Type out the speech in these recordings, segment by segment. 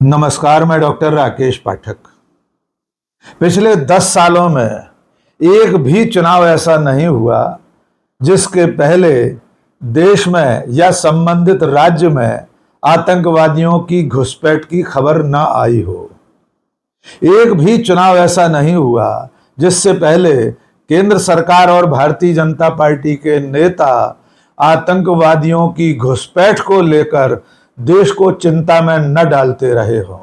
नमस्कार, मैं डॉक्टर राकेश पाठक। पिछले 10 सालों में एक भी चुनाव ऐसा नहीं हुआ जिसके पहले देश में या संबंधित राज्य में आतंकवादियों की घुसपैठ की खबर न आई हो। एक भी चुनाव ऐसा नहीं हुआ जिससे पहले केंद्र सरकार और भारतीय जनता पार्टी के नेता आतंकवादियों की घुसपैठ को लेकर देश को चिंता में न डालते रहे हों।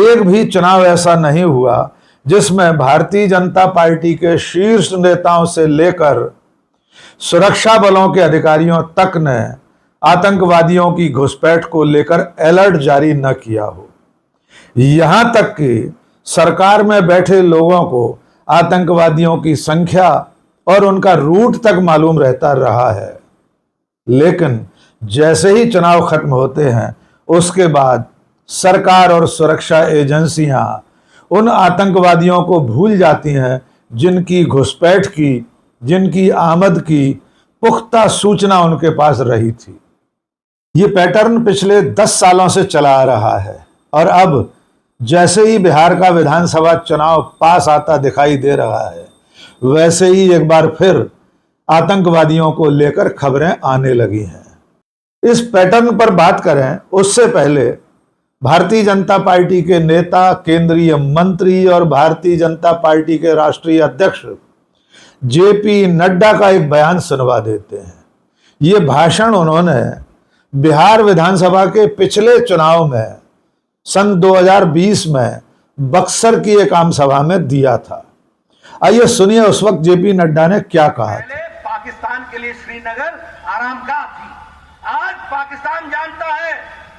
एक भी चुनाव ऐसा नहीं हुआ जिसमें भारतीय जनता पार्टी के शीर्ष नेताओं से लेकर सुरक्षा बलों के अधिकारियों तक ने आतंकवादियों की घुसपैठ को लेकर अलर्ट जारी न किया हो। यहां तक कि सरकार में बैठे लोगों को आतंकवादियों की संख्या और उनका रूट तक मालूम रहता रहा है, लेकिन जैसे ही चुनाव खत्म होते हैं उसके बाद सरकार और सुरक्षा एजेंसियां उन आतंकवादियों को भूल जाती हैं जिनकी घुसपैठ की, जिनकी आमद की पुख्ता सूचना उनके पास रही थी। ये पैटर्न पिछले 10 सालों से चला आ रहा है और अब जैसे ही बिहार का विधानसभा चुनाव पास आता दिखाई दे रहा है, वैसे ही एक बार फिर आतंकवादियों को लेकर खबरें आने लगी हैं। इस पैटर्न पर बात करें उससे पहले भारतीय जनता पार्टी के नेता, केंद्रीय मंत्री और भारतीय जनता पार्टी के राष्ट्रीय अध्यक्ष जेपी नड्डा का एक बयान सुनवा देते हैं। ये भाषण उन्होंने बिहार विधानसभा के पिछले चुनाव में सन 2020 में बक्सर की एक आम सभा में दिया था। आइए सुनिए उस वक्त जेपी नड्डा ने क्या कहा था। पाकिस्तान के लिए श्रीनगर आरामगाह थी। आज पाकिस्तान जानता है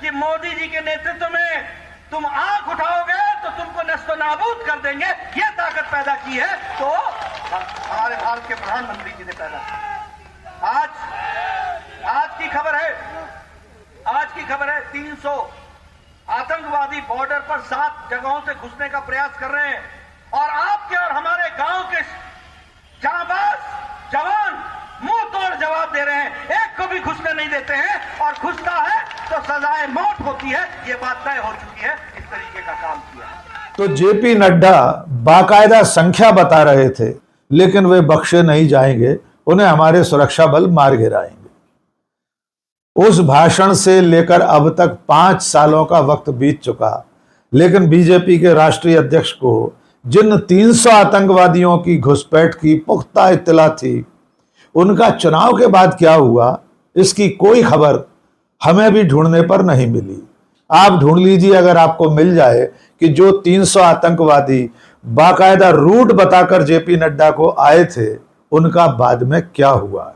कि मोदी जी के नेतृत्व में तुम आंख उठाओगे तो तुमको नस्तो नाबूद कर देंगे। ये ताकत पैदा की है तो हमारे भारत के प्रधानमंत्री जी ने पैदा की। आज की खबर है 300 आतंकवादी बॉर्डर पर 7 जगहों से घुसने का प्रयास कर रहे हैं और आपके और हमारे गांव के जांबाज जवान मुंह तोड़ जवाब दे रहे हैं। एक को भी घुसने नहीं देते हैं और घुसता है तो सजाए मौत होती है। ये बात तय हो चुकी है। इस तरीके का काम किया तो जेपी नड्डा बाकायदा संख्या बता रहे थे, लेकिन वे बख्शे नहीं जाएंगे, उन्हें हमारे सुरक्षा बल मार गिराएंगे। उस भाषण से लेकर अब तक 5 सालों का वक्त बीत चुका, लेकिन बीजेपी के राष्ट्रीय अध्यक्ष को जिन 300 आतंकवादियों की घुसपैठ की पुख्ता इत्तला थी, उनका चुनाव के बाद क्या हुआ इसकी कोई खबर हमें भी ढूंढने पर नहीं मिली। आप ढूंढ लीजिए, अगर आपको मिल जाए कि जो 300 आतंकवादी बाकायदा रूट बताकर जेपी नड्डा को आए थे, उनका बाद में क्या हुआ।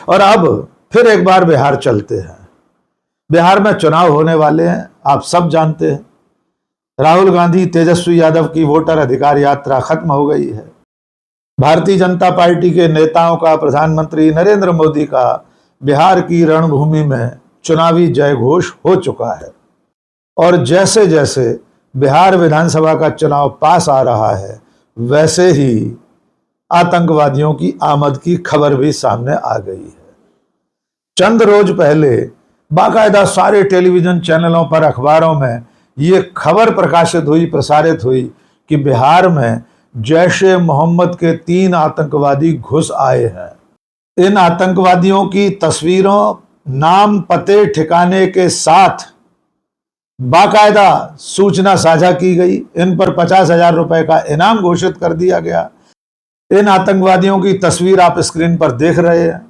और अब फिर एक बार बिहार चलते हैं। बिहार में चुनाव होने वाले हैं, आप सब जानते हैं। राहुल गांधी, तेजस्वी यादव की वोटर अधिकार यात्रा खत्म हो गई है। भारतीय जनता पार्टी के नेताओं का, प्रधानमंत्री नरेंद्र मोदी का बिहार की रणभूमि में चुनावी जयघोष हो चुका है और जैसे जैसे बिहार विधानसभा का चुनाव पास आ रहा है, वैसे ही आतंकवादियों की आमद की खबर भी सामने आ गई है। चंद रोज पहले बाकायदा सारे टेलीविजन चैनलों पर, अखबारों में ये खबर प्रसारित हुई कि बिहार में जैश-ए मोहम्मद के 3 आतंकवादी घुस आए हैं। इन आतंकवादियों की तस्वीरों, नाम, पते, ठिकाने के साथ बाकायदा सूचना साझा की गई। इन पर 50,000 रुपए का इनाम घोषित कर दिया गया। इन आतंकवादियों की तस्वीर आप स्क्रीन पर देख रहे हैं।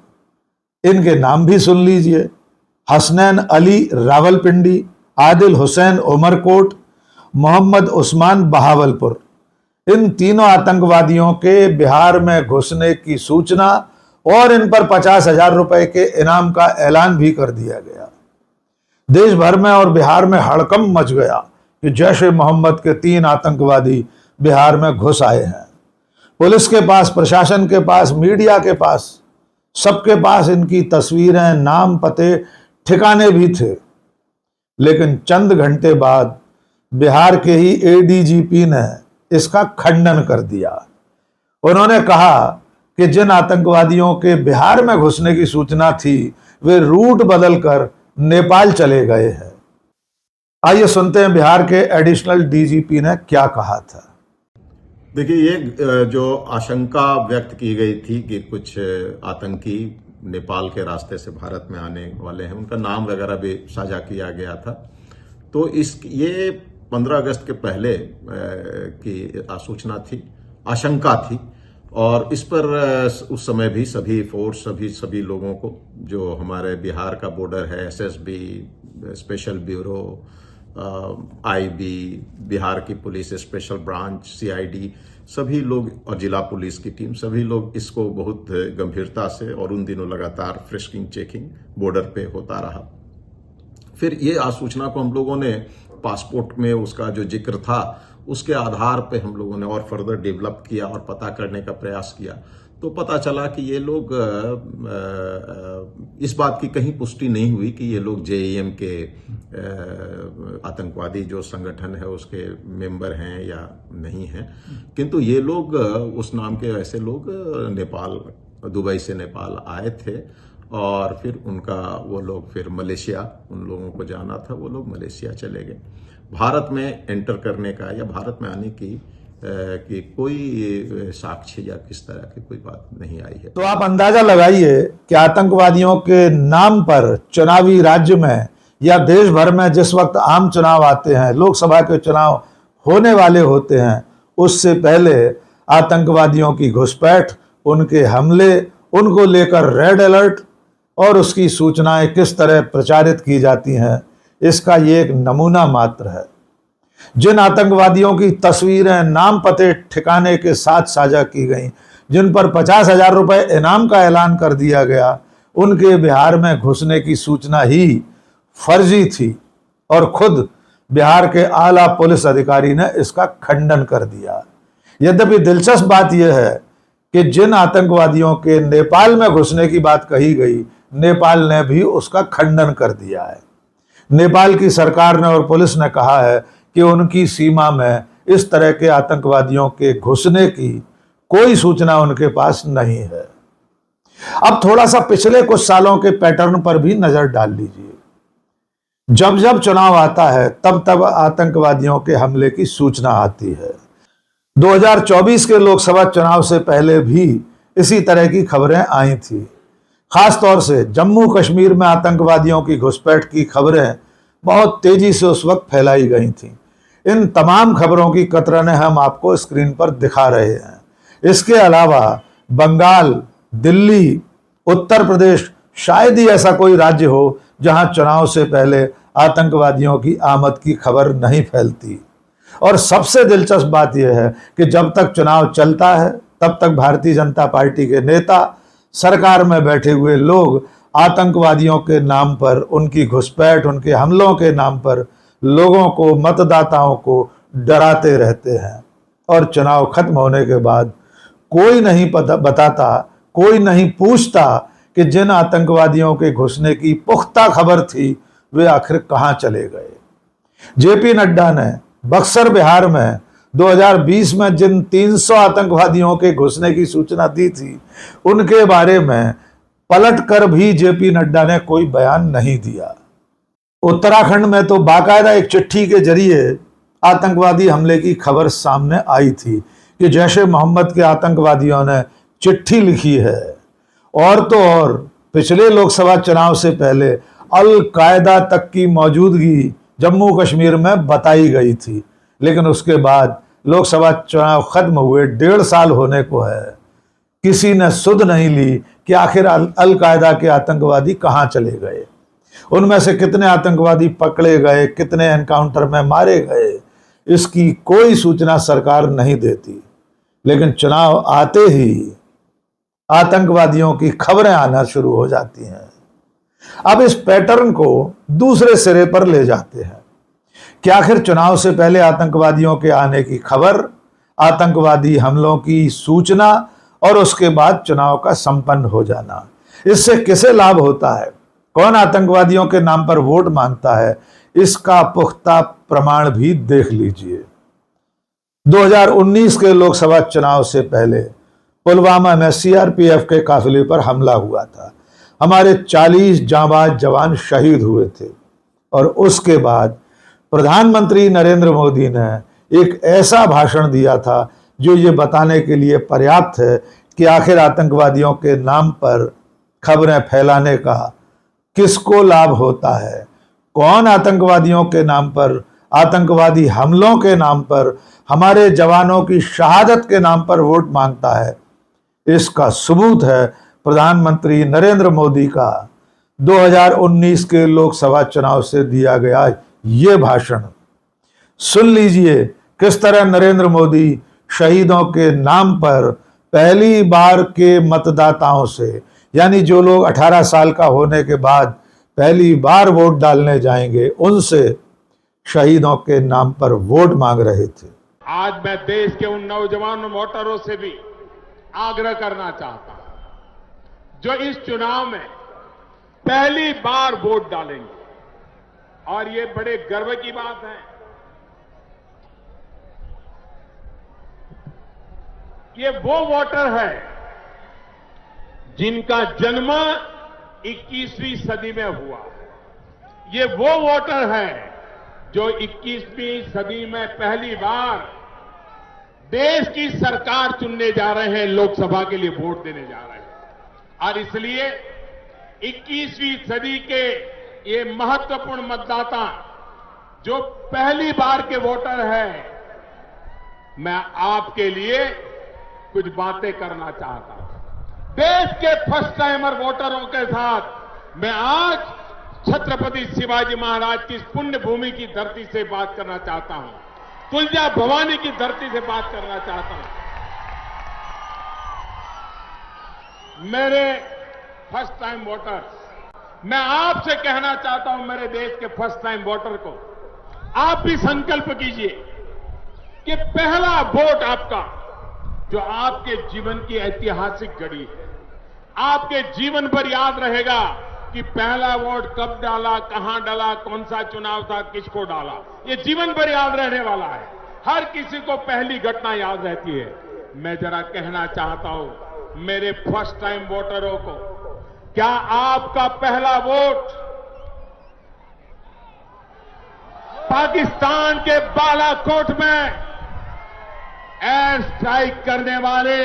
इनके नाम भी सुन लीजिए: हसनैन अली रावलपिंडी, आदिल हुसैन उमरकोट, मोहम्मद उस्मान बहावलपुर। इन तीनों आतंकवादियों के बिहार में घुसने की सूचना और इन पर 50,000 रुपए के इनाम का ऐलान भी कर दिया गया। देश भर में और बिहार में हड़कंप मच गया कि जैश ए मोहम्मद के 3 आतंकवादी बिहार में घुस आए हैं। पुलिस के पास, प्रशासन के पास, मीडिया के पास, सबके पास इनकी तस्वीरें, नाम, पते, ठिकाने भी थे। लेकिन चंद घंटे बाद बिहार के ही एडीजीपी ने इसका खंडन कर दिया। उन्होंने कहा कि जिन आतंकवादियों के बिहार में घुसने की सूचना थी, वे रूट बदलकर नेपाल चले गए हैं। आइए सुनते हैं बिहार के एडिशनल डीजीपी ने क्या कहा था। देखिए, ये जो आशंका व्यक्त की गई थी कि कुछ आतंकी नेपाल के रास्ते से भारत में आने वाले हैं, उनका नाम वगैरह भी साझा किया गया था। तो ये 15 अगस्त के पहले की सूचना थी, आशंका थी, और इस पर उस समय भी सभी फोर्स, सभी लोगों को, जो हमारे बिहार का बॉर्डर है, SSB, special bureau, IB, Bihar की पुलिस स्पेशल ब्रांच, सीआईडी, सभी लोग, और जिला पुलिस की टीम, सभी लोग इसको बहुत गंभीरता से, और उन दिनों लगातार फ्रिस्किंग, चेकिंग बॉर्डर पे होता रहा। फिर ये आसूचना को हम लोगों ने पासपोर्ट में उसका जो जिक्र था उसके आधार पे हम लोगों ने और फर्दर डेवलप किया और पता करने का प्रयास किया। तो पता चला कि ये लोग, इस बात की कहीं पुष्टि नहीं हुई कि ये लोग जेईएम के आतंकवादी जो संगठन है उसके मेंबर हैं या नहीं हैं, किंतु ये लोग, उस नाम के ऐसे लोग नेपाल, दुबई से नेपाल आए थे, और फिर वो लोग फिर मलेशिया, उन लोगों को जाना था, वो लोग मलेशिया चले गए। भारत में एंटर करने का या भारत में आने की कोई साक्ष्य या किस तरह की कोई बात नहीं आई है। तो आप अंदाजा लगाइए कि आतंकवादियों के नाम पर चुनावी राज्य में या देश भर में जिस वक्त आम चुनाव आते हैं, लोकसभा के चुनाव होने वाले होते हैं, उससे पहले आतंकवादियों की घुसपैठ, उनके हमले, उनको लेकर रेड अलर्ट और उसकी सूचनाएं किस तरह प्रचारित की जाती हैं, इसका ये एक नमूना मात्र है। जिन आतंकवादियों की तस्वीरें नाम पते ठिकाने के साथ साझा की गई, जिन पर 50,000 रुपए इनाम का ऐलान कर दिया गया, उनके बिहार में घुसने की सूचना ही फर्जी थी, और खुद बिहार के आला पुलिस अधिकारी ने इसका खंडन कर दिया। यद्यपि दिलचस्प बात यह है कि जिन आतंकवादियों के नेपाल में घुसने की बात कही गई, नेपाल ने भी उसका खंडन कर दिया है। नेपाल की सरकार ने और पुलिस ने कहा है कि उनकी सीमा में इस तरह के आतंकवादियों के घुसने की कोई सूचना उनके पास नहीं है। अब थोड़ा सा पिछले कुछ सालों के पैटर्न पर भी नजर डाल लीजिए। जब जब चुनाव आता है तब तब आतंकवादियों के हमले की सूचना आती है। 2024 के लोकसभा चुनाव से पहले भी इसी तरह की खबरें आई थी। खासतौर से जम्मू कश्मीर में आतंकवादियों की घुसपैठ की खबरें बहुत तेजी से उस वक्त फैलाई गई थीं। इन तमाम खबरों की कतरनें हम आपको स्क्रीन पर दिखा रहे हैं। इसके अलावा बंगाल, दिल्ली, उत्तर प्रदेश, शायद ही ऐसा कोई राज्य हो जहां चुनाव से पहले आतंकवादियों की आमद की खबर नहीं फैलती। और सबसे दिलचस्प बात यह है कि जब तक चुनाव चलता है तब तक भारतीय जनता पार्टी के नेता, सरकार में बैठे हुए लोग आतंकवादियों के नाम पर, उनकी घुसपैठ, उनके हमलों के नाम पर लोगों को, मतदाताओं को डराते रहते हैं। और चुनाव खत्म होने के बाद कोई नहीं बताता, कोई नहीं पूछता कि जिन आतंकवादियों के घुसने की पुख्ता खबर थी वे आखिर कहां चले गए। जेपी नड्डा ने बक्सर, बिहार में 2020 में जिन 300 आतंकवादियों के घुसने की सूचना दी थी, उनके बारे में पलटकर भी जेपी नड्डा ने कोई बयान नहीं दिया। उत्तराखंड में तो बाकायदा एक चिट्ठी के जरिए आतंकवादी हमले की खबर सामने आई थी कि जैश-ए मोहम्मद के आतंकवादियों ने चिट्ठी लिखी है। और तो और पिछले लोकसभा चुनाव से पहले अल कायदा तक की मौजूदगी जम्मू कश्मीर में बताई गई थी, लेकिन उसके बाद लोकसभा चुनाव खत्म हुए 1.5 साल होने को है, किसी ने सुध नहीं ली कि आखिर अल कायदा के आतंकवादी कहां चले गए, उनमें से कितने आतंकवादी पकड़े गए, कितने एनकाउंटर में मारे गए, इसकी कोई सूचना सरकार नहीं देती। लेकिन चुनाव आते ही आतंकवादियों की खबरें आना शुरू हो जाती हैं। अब इस पैटर्न को दूसरे सिरे पर ले जाते हैं कि आखिर चुनाव से पहले आतंकवादियों के आने की खबर, आतंकवादी हमलों की सूचना और उसके बाद चुनाव का संपन्न हो जाना, इससे किसे लाभ होता है, कौन आतंकवादियों के नाम पर वोट मांगता है, इसका पुख्ता प्रमाण भी देख लीजिए। 2019 के लोकसभा चुनाव से पहले पुलवामा में सीआरपीएफ के काफिले पर हमला हुआ था। हमारे 40 जांबाज जवान शहीद हुए थे और उसके बाद प्रधानमंत्री नरेंद्र मोदी ने एक ऐसा भाषण दिया था जो ये बताने के लिए पर्याप्त है कि आखिर आतंकवादियों के नाम पर खबरें फैलाने का किसको लाभ होता है, कौन आतंकवादियों के नाम पर, आतंकवादी हमलों के नाम पर, हमारे जवानों की शहादत के नाम पर वोट मांगता है। इसका सबूत है प्रधानमंत्री नरेंद्र मोदी का 2019 के लोकसभा चुनाव से दिया गया ये भाषण। सुन लीजिए किस तरह नरेंद्र मोदी शहीदों के नाम पर पहली बार के मतदाताओं से, यानी जो लोग 18 साल का होने के बाद पहली बार वोट डालने जाएंगे, उनसे शहीदों के नाम पर वोट मांग रहे थे। आज मैं देश के उन नौजवान वोटरों से भी आग्रह करना चाहता हूं जो इस चुनाव में पहली बार वोट डालेंगे, और ये बड़े गर्व की बात है कि वो वोटर है जिनका जन्म 21वीं सदी में हुआ। ये वो वोटर है जो 21वीं सदी में पहली बार देश की सरकार चुनने जा रहे हैं, लोकसभा के लिए वोट देने जा रहे हैं। और इसलिए 21वीं सदी के ये महत्वपूर्ण मतदाता जो पहली बार के वोटर हैं, मैं आपके लिए कुछ बातें करना चाहता हूं। देश के फर्स्ट टाइमर वोटरों के साथ मैं आज छत्रपति शिवाजी महाराज की इस पुण्य भूमि की धरती से बात करना चाहता हूं, तुलजा भवानी की धरती से बात करना चाहता हूं। मेरे फर्स्ट टाइम वोटर्स, मैं आपसे कहना चाहता हूं, मेरे देश के फर्स्ट टाइम वोटर को, आप भी संकल्प कीजिए कि पहला वोट आपका, जो आपके जीवन की ऐतिहासिक घड़ी है, आपके जीवन भर याद रहेगा कि पहला वोट कब डाला, कहां डाला, कौन सा चुनाव था, किसको डाला, ये जीवन भर याद रहने वाला है। हर किसी को पहली घटना याद रहती है। मैं जरा कहना चाहता हूं मेरे फर्स्ट टाइम वोटरों को, क्या आपका पहला वोट पाकिस्तान के बालाकोट में एयर स्ट्राइक करने वाले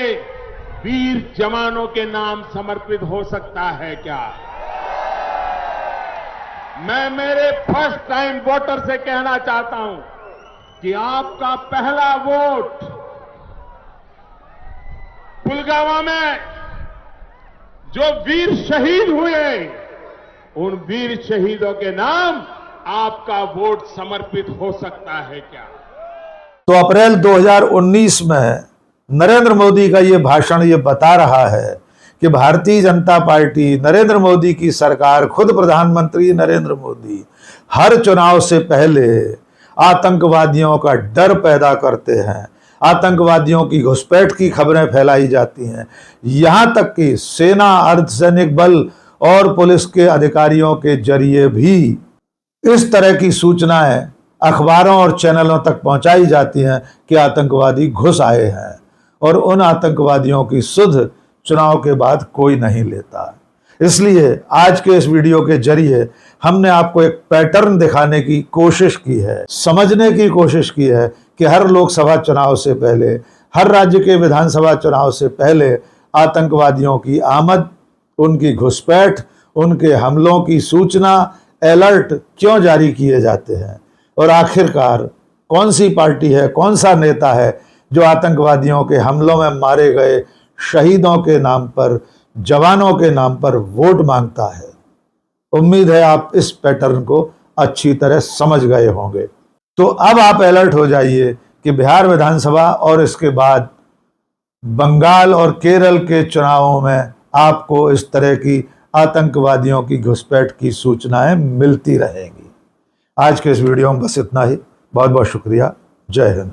वीर जवानों के नाम समर्पित हो सकता है क्या? मैं मेरे फर्स्ट टाइम वोटर से कहना चाहता हूं कि आपका पहला वोट पुलवामा में जो वीर शहीद हुए, उन वीर शहीदों के नाम आपका वोट समर्पित हो सकता है क्या? तो अप्रैल 2019 में नरेंद्र मोदी का ये भाषण ये बता रहा है कि भारतीय जनता पार्टी, नरेंद्र मोदी की सरकार, खुद प्रधानमंत्री नरेंद्र मोदी हर चुनाव से पहले आतंकवादियों का डर पैदा करते हैं, आतंकवादियों की घुसपैठ की खबरें फैलाई जाती हैं, यहां तक कि सेना, अर्धसैनिक बल और पुलिस के अधिकारियों के जरिए भी इस तरह की सूचनाएं अखबारों और चैनलों तक पहुंचाई जाती हैं कि आतंकवादी घुस आए हैं, और उन आतंकवादियों की सुध चुनाव के बाद कोई नहीं लेता। इसलिए आज के इस वीडियो के जरिए हमने आपको एक पैटर्न दिखाने की कोशिश की है, समझने की कोशिश की है कि हर लोकसभा चुनाव से पहले, हर राज्य के विधानसभा चुनाव से पहले आतंकवादियों की आमद, उनकी घुसपैठ, उनके हमलों की सूचना, अलर्ट क्यों जारी किए जाते हैं, और आखिरकार कौन सी पार्टी है, कौन सा नेता है जो आतंकवादियों के हमलों में मारे गए शहीदों के नाम पर, जवानों के नाम पर वोट मांगता है। उम्मीद है आप इस पैटर्न को अच्छी तरह समझ गए होंगे। तो अब आप अलर्ट हो जाइए कि बिहार विधानसभा और इसके बाद बंगाल और केरल के चुनावों में आपको इस तरह की आतंकवादियों की घुसपैठ की सूचनाएं मिलती रहेंगी। आज के इस वीडियो में बस इतना ही। बहुत बहुत शुक्रिया। जय हिंद।